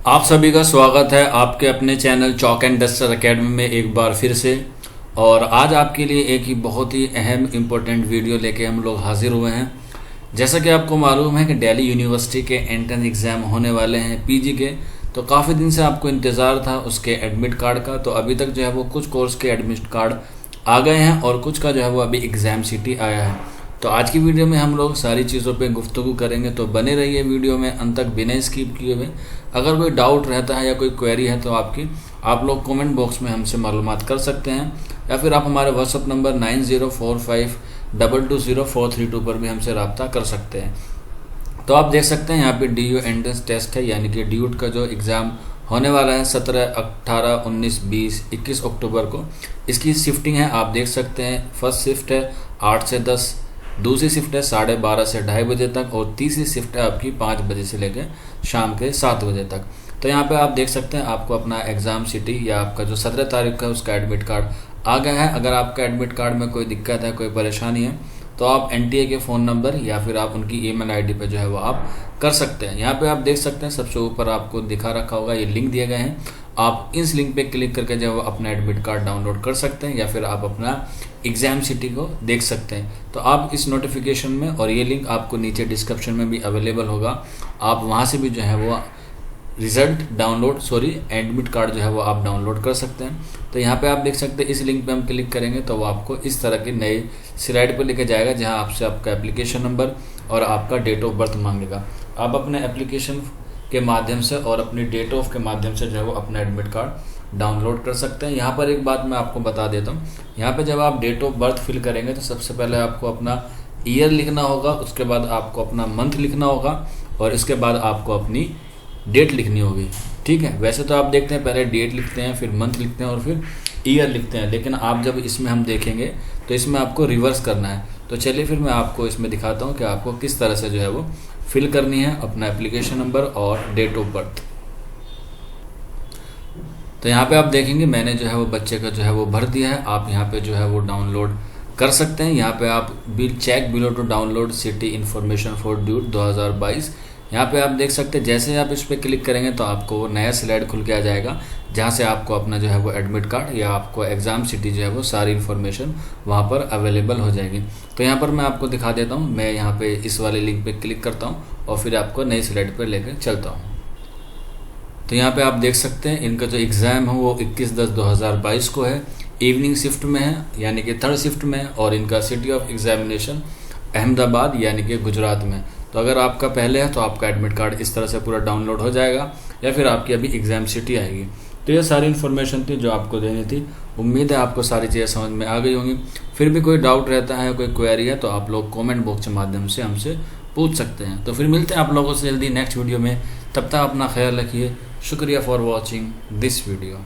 आप सभी का स्वागत है आपके अपने channel chalk and duster academy में एक बार फिर से। और आज आपके लिए एक ही बहुत ही अहम इम्पोर्टेंट वीडियो लेके हम लोग हाजिर हुए हैं। जैसा कि आपको मालूम है कि दिल्ली यूनिवर्सिटी के एंट्रेंस एग्ज़ाम होने वाले हैं पीजी के, तो काफ़ी दिन से आपको इंतज़ार था उसके एडमिट कार्ड का। तो अभी तक जो है वो कुछ कोर्स के एडमिट कार्ड आ गए हैं और कुछ का जो है वो अभी एग्ज़ाम सिटी आया है। तो आज की वीडियो में हम लोग सारी चीज़ों पे गुफ्तगू करेंगे, तो बने रहिए वीडियो में अंत तक बिना स्किप किए हुए। अगर कोई डाउट रहता है या कोई क्वेरी है तो आप लोग कमेंट बॉक्स में हमसे मालूमात कर सकते हैं, या फिर आप हमारे व्हाट्सअप नंबर 9045220432 पर भी हमसे रब्ता कर सकते हैं। तो आप देख सकते हैं यहाँ पे DU एंट्रेंस टेस्ट है, यानी कि ड्यूट का जो एग्ज़ाम होने वाला है 17, 18, 19, 20, 21 अक्टूबर को। इसकी शिफ्टिंग है, आप देख सकते हैं। फर्स्ट शिफ्ट है 8 से 10, दूसरी शिफ्ट है 12:30 से 2:30 बजे तक, और तीसरी शिफ्ट है आपकी 5 बजे से लेकर शाम के 7 बजे तक। तो यहाँ पे आप देख सकते हैं आपको अपना एग्ज़ाम सिटी या आपका जो 17 तारीख का उसका एडमिट कार्ड आ गया है। अगर आपका एडमिट कार्ड में कोई दिक्कत है, कोई परेशानी है, तो आप NTA के फ़ोन नंबर या फिर आप उनकी ईमेल ID पे जो है वो आप कर सकते हैं। यहाँ पे आप देख सकते हैं सबसे ऊपर आपको दिखा रखा होगा, ये लिंक दिए गए हैं। आप इस लिंक पे क्लिक करके जो है वो अपना एडमिट कार्ड डाउनलोड कर सकते हैं, या फिर आप अपना एग्ज़ाम सिटी को देख सकते हैं। तो आप इस नोटिफिकेशन में, और ये लिंक आपको नीचे डिस्क्रिप्शन में भी अवेलेबल होगा, आप वहाँ से भी जो है वो एडमिट कार्ड जो है वो आप डाउनलोड कर सकते हैं। तो यहाँ पे आप देख सकते हैं इस लिंक पे हम क्लिक करेंगे तो वो आपको इस तरह के नए स्लाइड पर लेके जाएगा, जहाँ आपसे आपका एप्लीकेशन नंबर और आपका डेट ऑफ बर्थ मांगेगा। आप अपने एप्लीकेशन के माध्यम से और अपनी डेट ऑफ के माध्यम से जो है वो अपना एडमिट कार्ड डाउनलोड कर सकते हैं। यहाँ पर एक बात मैं आपको बता देता हूँ, यहाँ पे जब आप डेट ऑफ बर्थ फिल करेंगे तो सबसे पहले आपको अपना ईयर लिखना होगा, उसके बाद आपको अपना मंथ लिखना होगा, और इसके बाद आपको अपनी डेट लिखनी होगी। ठीक है, वैसे तो आप देखते हैं पहले डेट लिखते हैं, फिर मंथ लिखते हैं और फिर ईयर लिखते हैं, लेकिन आप जब इसमें हम देखेंगे तो इसमें आपको रिवर्स करना है। तो चलिए फिर मैं आपको इसमें दिखाता हूँ कि आपको किस तरह से जो है वो फिल करनी है अपना एप्लीकेशन नंबर और डेट ऑफ बर्थ। तो यहाँ पे आप देखेंगे मैंने जो है वो बच्चे का जो है वो भर दिया है। आप यहाँ पे जो है वो डाउनलोड कर सकते हैं। यहाँ पे आप check below to download city information for duty 2022। यहाँ पे आप देख सकते हैं जैसे आप इस पर क्लिक करेंगे तो आपको नया स्लाइड खुल के आ जाएगा, जहाँ से आपको अपना जो है वो एडमिट कार्ड या आपको एग्ज़ाम सिटी जो है वो सारी इन्फॉर्मेशन वहाँ पर अवेलेबल हो जाएगी। तो यहाँ पर मैं आपको दिखा देता हूँ, मैं यहाँ पे इस वाले लिंक पे क्लिक करता हूँ और फिर आपको नई स्लाइड पर लेकर चलता हूँ। तो यहाँ पे आप देख सकते हैं इनका जो एग्ज़ाम है वो 21/10/2022 को है, इवनिंग शिफ्ट में है, यानी कि थर्ड शिफ्ट में है, और इनका सिटी ऑफ एग्जामिनेशन अहमदाबाद यानी कि गुजरात में। तो अगर आपका पहले है तो आपका एडमिट कार्ड इस तरह से पूरा डाउनलोड हो जाएगा, या फिर आपकी अभी एग्ज़ाम सिटी आएगी। तो ये सारी इन्फॉर्मेशन थी जो आपको देनी थी। उम्मीद है आपको सारी चीज़ें समझ में आ गई होंगी। फिर भी कोई डाउट रहता है, कोई क्वेरी है, तो आप लोग कमेंट बॉक्स के माध्यम से हमसे पूछ सकते हैं। तो फिर मिलते हैं आप लोगों से जल्दी नेक्स्ट वीडियो में। तब तक अपना ख्याल रखिए। शुक्रिया फॉर वॉचिंग दिस वीडियो।